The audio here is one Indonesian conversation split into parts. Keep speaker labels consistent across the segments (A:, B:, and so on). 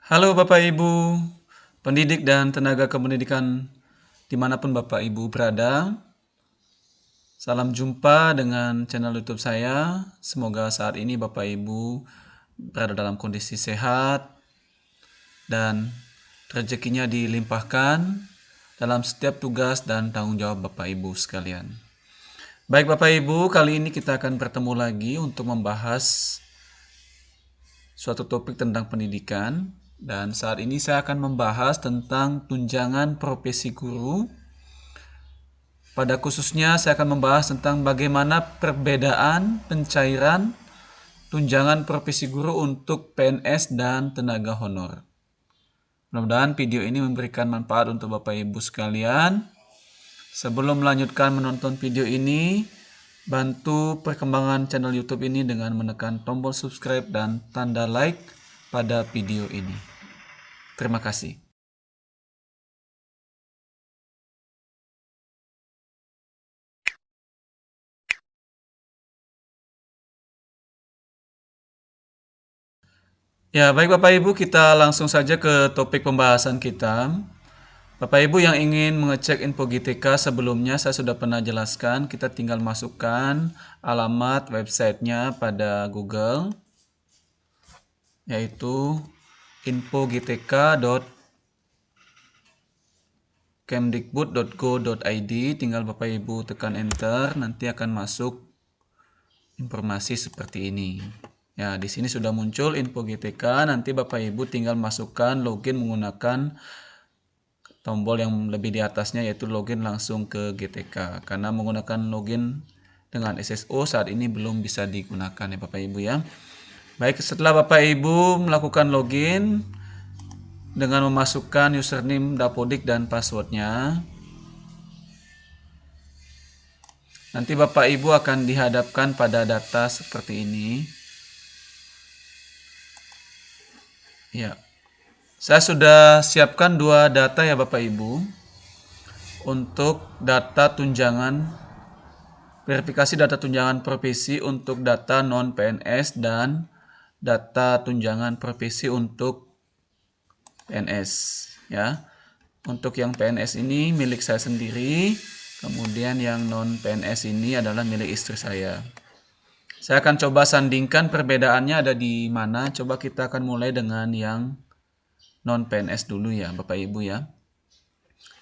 A: Halo Bapak Ibu, pendidik dan tenaga kependidikan dimanapun Bapak Ibu berada. Salam jumpa dengan channel YouTube saya. Semoga saat ini Bapak Ibu berada dalam kondisi sehat dan rezekinya dilimpahkan dalam setiap tugas dan tanggung jawab Bapak Ibu sekalian. Baik Bapak Ibu, kali ini kita akan bertemu lagi untuk membahas suatu topik tentang pendidikan. Dan saat ini saya akan membahas tentang tunjangan profesi guru. Pada khususnya saya akan membahas tentang bagaimana perbedaan pencairan tunjangan profesi guru untuk PNS dan tenaga honor. Mudah-mudahan video ini memberikan manfaat untuk Bapak Ibu sekalian. Sebelum melanjutkan menonton video ini, bantu perkembangan channel YouTube ini dengan menekan tombol subscribe dan tanda like pada video ini. Terima kasih. Ya, baik Bapak Ibu, kita langsung saja ke topik pembahasan kita. Bapak Ibu yang ingin mengecek info GTK sebelumnya saya sudah pernah jelaskan, kita tinggal masukkan alamat websitenya pada Google, yaitu infogtk.kemdikbud.go.id. Tinggal Bapak Ibu tekan enter, nanti akan masuk informasi seperti ini. Ya, di sini sudah muncul info GTK, nanti Bapak Ibu tinggal masukkan login menggunakan tombol yang lebih di atasnya, yaitu login langsung ke GTK. Karena menggunakan login dengan SSO saat ini belum bisa digunakan ya Bapak Ibu ya. Baik, setelah Bapak Ibu melakukan login dengan memasukkan username Dapodik dan passwordnya, nanti Bapak Ibu akan dihadapkan pada data seperti ini. Ya, saya sudah siapkan dua data ya Bapak Ibu. Untuk data tunjangan, verifikasi data tunjangan profesi untuk data non-PNS dan data tunjangan profesi untuk PNS ya. Untuk yang PNS ini milik saya sendiri, kemudian yang non-PNS ini adalah milik istri saya. Saya akan coba sandingkan perbedaannya ada di mana. Coba kita akan mulai dengan yang non-PNS dulu ya Bapak Ibu ya.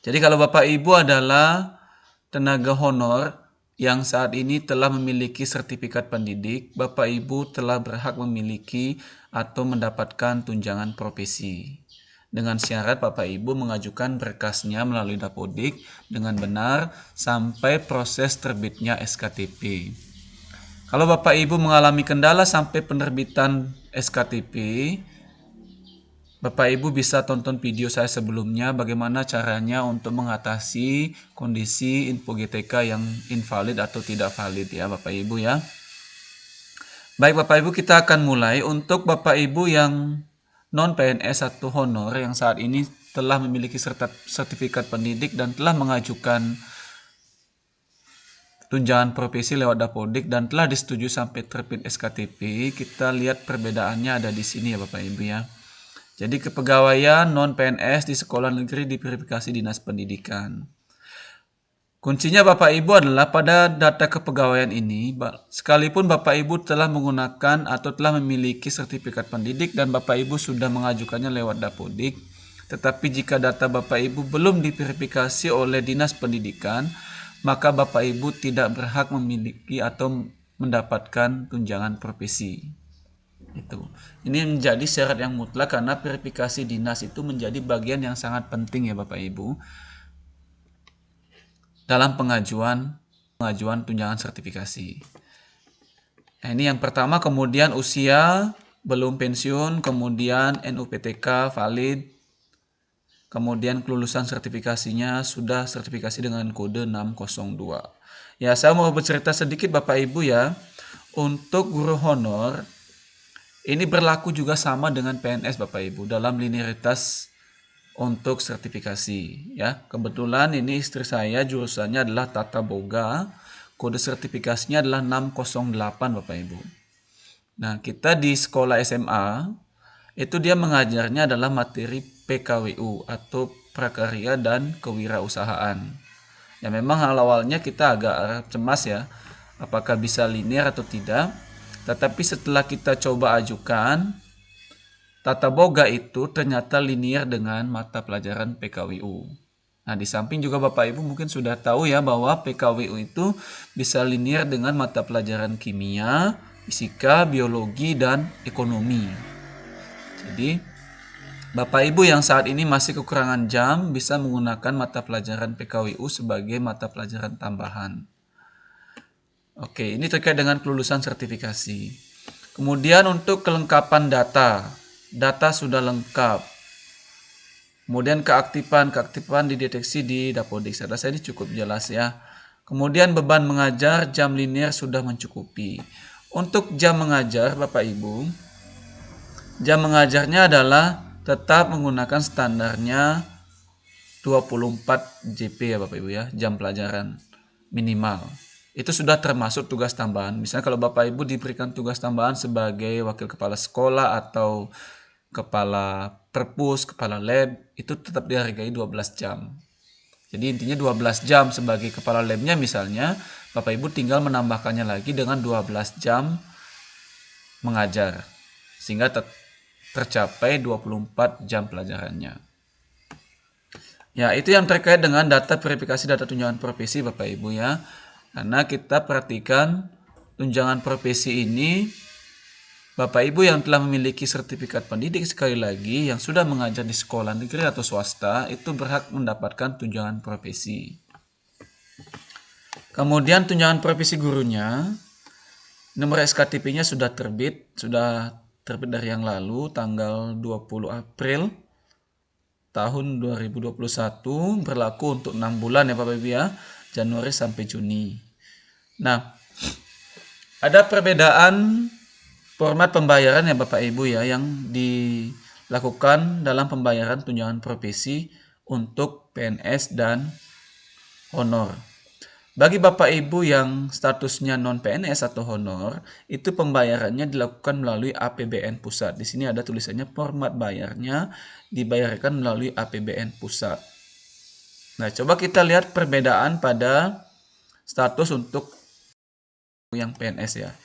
A: Jadi kalau Bapak Ibu adalah tenaga honor yang saat ini telah memiliki sertifikat pendidik, Bapak Ibu telah berhak memiliki atau mendapatkan tunjangan profesi. Dengan syarat Bapak Ibu mengajukan berkasnya melalui Dapodik dengan benar sampai proses terbitnya SKTP. Kalau Bapak Ibu mengalami kendala sampai penerbitan SKTP, Bapak Ibu bisa tonton video saya sebelumnya bagaimana caranya untuk mengatasi kondisi info GTK yang invalid atau tidak valid ya Bapak Ibu ya. Baik Bapak Ibu, kita akan mulai. Untuk Bapak Ibu yang non-PNS atau honor yang saat ini telah memiliki sertifikat pendidik dan telah mengajukan tunjangan profesi lewat Dapodik dan telah disetujui sampai terbit SKTP, kita lihat perbedaannya ada di sini ya Bapak Ibu ya. Jadi kepegawaian non-PNS di sekolah negeri diverifikasi Dinas Pendidikan. Kuncinya Bapak Ibu adalah pada data kepegawaian ini, sekalipun Bapak Ibu telah menggunakan atau telah memiliki sertifikat pendidik dan Bapak Ibu sudah mengajukannya lewat Dapodik, tetapi jika data Bapak Ibu belum diverifikasi oleh Dinas Pendidikan, maka Bapak Ibu tidak berhak memiliki atau mendapatkan tunjangan profesi. Itu. Ini menjadi syarat yang mutlak karena verifikasi dinas itu menjadi bagian yang sangat penting ya Bapak Ibu dalam pengajuan tunjangan sertifikasi. Nah, ini yang pertama, kemudian usia belum pensiun, kemudian NUPTK valid, kemudian kelulusan sertifikasinya sudah sertifikasi dengan kode 602. Ya, saya mau bercerita sedikit Bapak Ibu ya. Untuk guru honor ini berlaku juga sama dengan PNS Bapak Ibu dalam linearitas untuk sertifikasi ya. Kebetulan ini istri saya jurusannya adalah Tata Boga, kode sertifikasinya adalah 608 Bapak Ibu. Nah, kita di sekolah SMA itu dia mengajarnya adalah materi PKWU atau prakarya dan kewirausahaan. Ya memang hal awalnya kita agak cemas ya, apakah bisa linear atau tidak. Tetapi setelah kita coba ajukan, tata boga itu ternyata linear dengan mata pelajaran PKWU. Nah, di samping juga Bapak Ibu mungkin sudah tahu ya bahwa PKWU itu bisa linear dengan mata pelajaran kimia, fisika, biologi, dan ekonomi. Jadi, Bapak Ibu yang saat ini masih kekurangan jam bisa menggunakan mata pelajaran PKWU sebagai mata pelajaran tambahan. Oke, ini terkait dengan kelulusan sertifikasi. Kemudian untuk kelengkapan data. Data sudah lengkap. Kemudian keaktifan dideteksi di Dapodik. Saya rasa ini cukup jelas ya. Kemudian beban mengajar, jam linear sudah mencukupi. Untuk jam mengajar Bapak Ibu, jam mengajarnya adalah tetap menggunakan standarnya 24 JP ya Bapak Ibu ya, jam pelajaran minimal. Itu sudah termasuk tugas tambahan. Misalnya kalau Bapak Ibu diberikan tugas tambahan sebagai wakil kepala sekolah atau kepala perpus, kepala lab, itu tetap dihargai 12 jam. Jadi intinya 12 jam sebagai kepala labnya misalnya, Bapak Ibu tinggal menambahkannya lagi dengan 12 jam mengajar. Sehingga tercapai 24 jam pelajarannya. Ya, itu yang terkait dengan data verifikasi data tunjangan profesi Bapak Ibu ya. Karena kita perhatikan tunjangan profesi ini Bapak Ibu yang telah memiliki sertifikat pendidik sekali lagi yang sudah mengajar di sekolah negeri atau swasta itu berhak mendapatkan tunjangan profesi. Kemudian tunjangan profesi gurunya, nomor SKTP-nya sudah terbit dari yang lalu tanggal 20 April tahun 2021, berlaku untuk 6 bulan ya Bapak Ibu ya, Januari sampai Juni. Nah, ada perbedaan format pembayaran ya Bapak Ibu ya yang dilakukan dalam pembayaran tunjangan profesi untuk PNS dan honor. Bagi Bapak Ibu yang statusnya non PNS atau honor, itu pembayarannya dilakukan melalui APBN pusat. Di sini ada tulisannya format bayarnya dibayarkan melalui APBN pusat. Nah, coba kita lihat perbedaan pada status untuk yang PNS ya.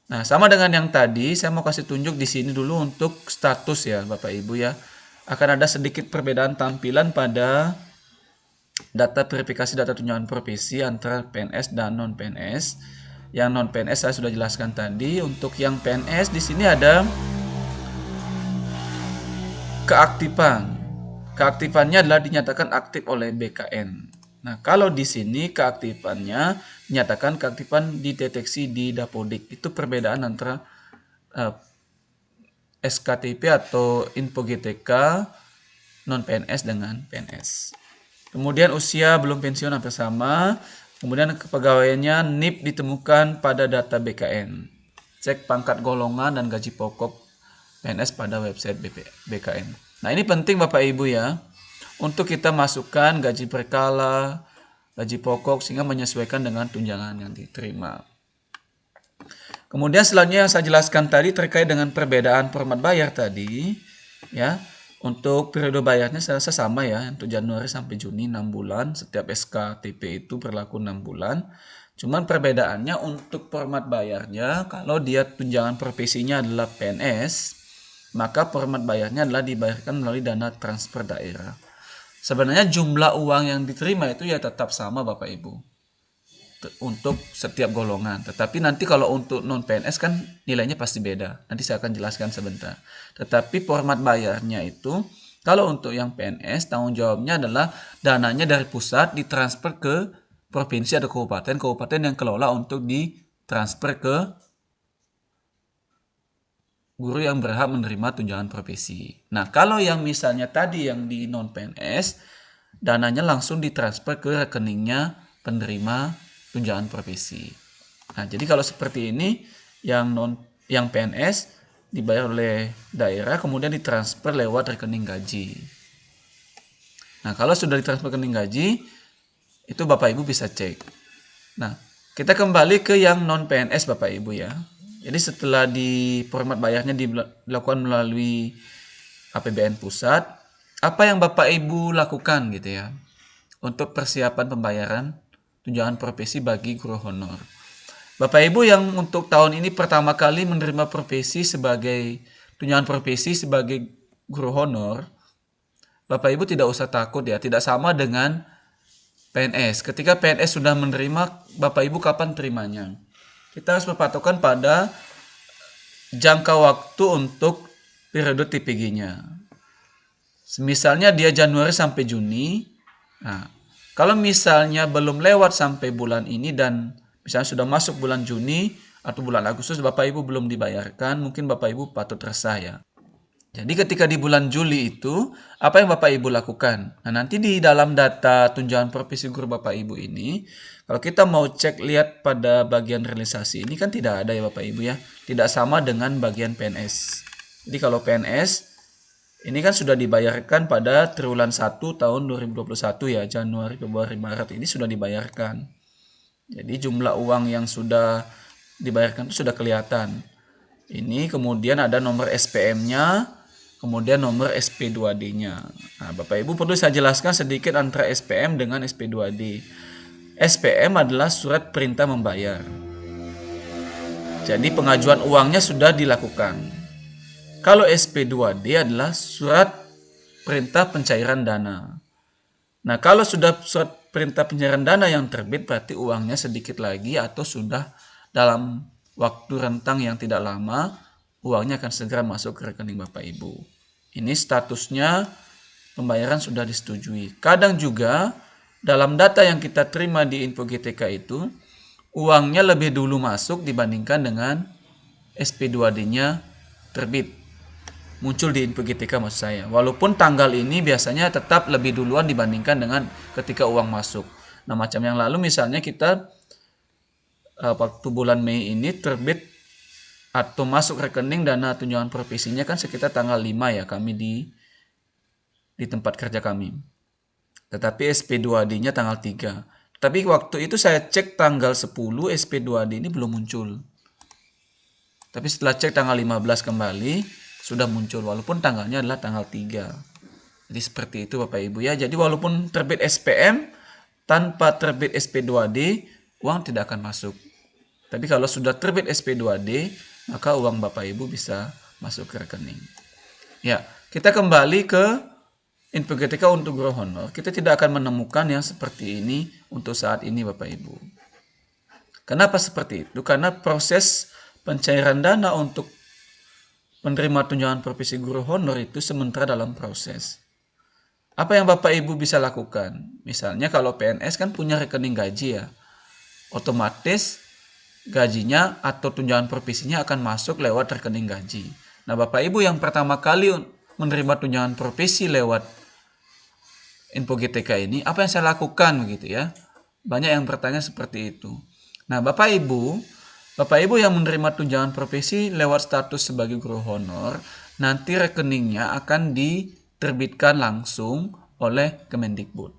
A: Nah, sama dengan yang tadi, saya mau kasih tunjuk di sini dulu untuk status ya, Bapak Ibu ya. Akan ada sedikit perbedaan tampilan pada data verifikasi data tunjangan profesi antara PNS dan non PNS. Yang non PNS saya sudah jelaskan tadi. Untuk yang PNS di sini ada keaktifan. Keaktifannya adalah dinyatakan aktif oleh BKN. Nah, kalau di sini keaktifannya dinyatakan keaktifan dideteksi di Dapodik. Itu perbedaan antara SKTP atau info GTK non PNS dengan PNS. Kemudian usia belum pensiun hampir sama. Kemudian kepegawaiannya NIP ditemukan pada data BKN. Cek pangkat golongan dan gaji pokok PNS pada website BKN. Nah, ini penting Bapak Ibu ya. Untuk kita masukkan gaji berkala, gaji pokok sehingga menyesuaikan dengan tunjangan yang diterima. Kemudian selanjutnya yang saya jelaskan tadi terkait dengan perbedaan format bayar tadi ya. Untuk periode bayarnya saya rasa sama ya, untuk Januari sampai Juni 6 bulan, setiap SKTP itu berlaku 6 bulan. Cuman perbedaannya untuk format bayarnya, kalau dia tunjangan profesinya adalah PNS, maka format bayarnya adalah dibayarkan melalui dana transfer daerah. Sebenarnya jumlah uang yang diterima itu ya tetap sama Bapak Ibu untuk setiap golongan. Tetapi nanti kalau untuk non PNS kan nilainya pasti beda. Nanti saya akan jelaskan sebentar. Tetapi format bayarnya itu kalau untuk yang PNS tanggung jawabnya adalah dananya dari pusat ditransfer ke provinsi atau kabupaten. Kabupaten yang kelola untuk ditransfer ke guru yang berhak menerima tunjangan profesi. Nah, kalau yang misalnya tadi yang di non PNS, dananya langsung ditransfer ke rekeningnya penerima tunjangan profesi. Nah, jadi kalau seperti ini yang PNS dibayar oleh daerah kemudian ditransfer lewat rekening gaji. Nah, kalau sudah ditransfer rekening gaji, itu Bapak Ibu bisa cek. Nah, kita kembali ke yang non PNS Bapak Ibu ya. Jadi setelah di format bayarnya dilakukan melalui APBN pusat, apa yang Bapak Ibu lakukan gitu ya untuk persiapan pembayaran tunjangan profesi bagi guru honor. Bapak Ibu yang untuk tahun ini pertama kali menerima profesi sebagai tunjangan profesi sebagai guru honor, Bapak Ibu tidak usah takut ya, tidak sama dengan PNS. Ketika PNS sudah menerima, Bapak Ibu kapan terimanya? Kita harus berpatokan pada jangka waktu untuk periode TPG-nya. Misalnya dia Januari sampai Juni. Nah, kalau misalnya belum lewat sampai bulan ini dan misalnya sudah masuk bulan Juni atau bulan Agustus Bapak Ibu belum dibayarkan, mungkin Bapak Ibu patut resah ya. Jadi ketika di bulan Juli itu, apa yang Bapak Ibu lakukan? Nah, nanti di dalam data tunjangan profesi guru Bapak Ibu ini, kalau kita mau cek lihat pada bagian realisasi ini kan tidak ada ya Bapak Ibu ya. Tidak sama dengan bagian PNS. Jadi kalau PNS, ini kan sudah dibayarkan pada triwulan 1 tahun 2021 ya, Januari, Februari, Maret ini sudah dibayarkan. Jadi jumlah uang yang sudah dibayarkan itu sudah kelihatan. Ini kemudian ada nomor SPM-nya, kemudian nomor SP2D-nya. Nah, Bapak Ibu perlu saya jelaskan sedikit antara SPM dengan SP2D. SPM adalah surat perintah membayar. Jadi pengajuan uangnya sudah dilakukan. Kalau SP2D adalah surat perintah pencairan dana. Nah, kalau sudah surat perintah pencairan dana yang terbit berarti uangnya sedikit lagi atau sudah dalam waktu rentang yang tidak lama uangnya akan segera masuk ke rekening Bapak Ibu. Ini statusnya pembayaran sudah disetujui. Kadang juga dalam data yang kita terima di Info GTK itu uangnya lebih dulu masuk dibandingkan dengan SP2D-nya terbit. Muncul di Info GTK maksud saya. Walaupun tanggal ini biasanya tetap lebih duluan dibandingkan dengan ketika uang masuk. Nah, macam yang lalu misalnya kita waktu bulan Mei ini terbit atau masuk rekening dana tunjangan profesinya kan sekitar tanggal 5 ya kami di tempat kerja kami. Tetapi SP2D-nya tanggal 3. Tapi waktu itu saya cek tanggal 10 SP2D ini belum muncul. Tapi setelah cek tanggal 15 kembali sudah muncul walaupun tanggalnya adalah tanggal 3. Jadi seperti itu Bapak Ibu ya. Jadi walaupun terbit SPM tanpa terbit SP2D uang tidak akan masuk. Tapi kalau sudah terbit SP2D maka uang Bapak Ibu bisa masuk ke rekening. Ya, kita kembali ke Info GTK untuk guru honor. Kita tidak akan menemukan yang seperti ini untuk saat ini Bapak Ibu. Kenapa seperti itu? Karena proses pencairan dana untuk penerima tunjangan profesi guru honor itu sementara dalam proses. Apa yang Bapak Ibu bisa lakukan? Misalnya kalau PNS kan punya rekening gaji ya. Otomatis gajinya atau tunjangan profesinya akan masuk lewat rekening gaji. Nah, Bapak Ibu yang pertama kali menerima tunjangan profesi lewat Info GTK ini, apa yang saya lakukan begitu ya? Banyak yang bertanya seperti itu. Nah, Bapak Ibu yang menerima tunjangan profesi lewat status sebagai guru honor, nanti rekeningnya akan diterbitkan langsung oleh Kemendikbud.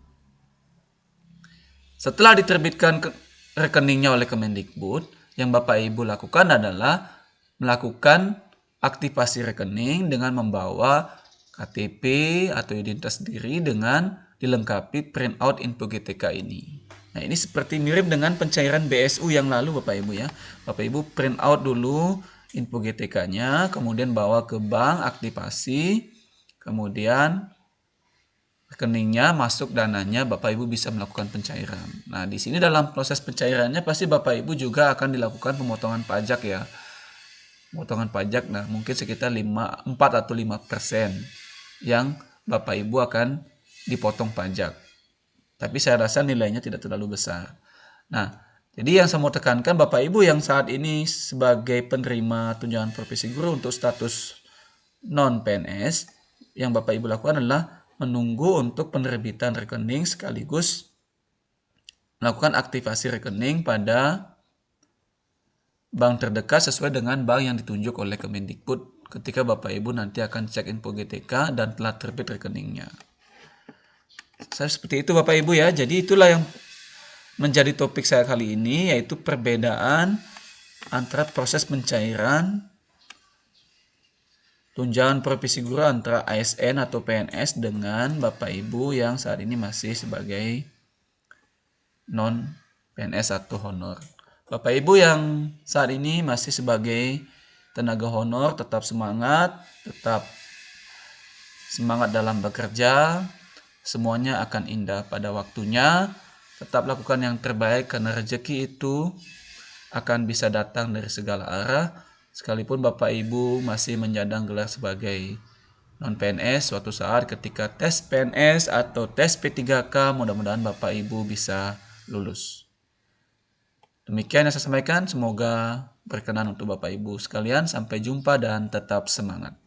A: Setelah diterbitkan rekeningnya oleh Kemendikbud, yang Bapak Ibu lakukan adalah melakukan aktivasi rekening dengan membawa KTP atau identitas diri dengan dilengkapi printout Info GTK ini. Nah, ini seperti mirip dengan pencairan BSU yang lalu Bapak Ibu ya. Bapak Ibu printout dulu Info GTK-nya, kemudian bawa ke bank, aktivasi, kemudian rekeningnya masuk dananya, Bapak Ibu bisa melakukan pencairan. Nah, di sini dalam proses pencairannya pasti Bapak Ibu juga akan dilakukan pemotongan pajak ya. Pemotongan pajak, nah mungkin sekitar 4 atau 5% yang Bapak Ibu akan dipotong pajak. Tapi saya rasa nilainya tidak terlalu besar. Nah, jadi yang saya mau tekankan Bapak Ibu yang saat ini sebagai penerima tunjangan profesi guru untuk status non-PNS, yang Bapak Ibu lakukan adalah menunggu untuk penerbitan rekening sekaligus melakukan aktivasi rekening pada bank terdekat sesuai dengan bank yang ditunjuk oleh Kemendikbud ketika Bapak Ibu nanti akan cek Info GTK dan telah terbit rekeningnya. Saya seperti itu Bapak Ibu ya. Jadi itulah yang menjadi topik saya kali ini, yaitu perbedaan antara proses pencairan tunjangan profesi guru antara ASN atau PNS dengan Bapak Ibu yang saat ini masih sebagai non PNS atau honor. Bapak Ibu yang saat ini masih sebagai tenaga honor, tetap semangat dalam bekerja. Semuanya akan indah pada waktunya. Tetap lakukan yang terbaik karena rezeki itu akan bisa datang dari segala arah. Sekalipun Bapak Ibu masih menyandang gelar sebagai non-PNS, suatu saat ketika tes PNS atau tes P3K, mudah-mudahan Bapak Ibu bisa lulus. Demikian yang saya sampaikan, semoga berkenan untuk Bapak Ibu sekalian. Sampai jumpa dan tetap semangat.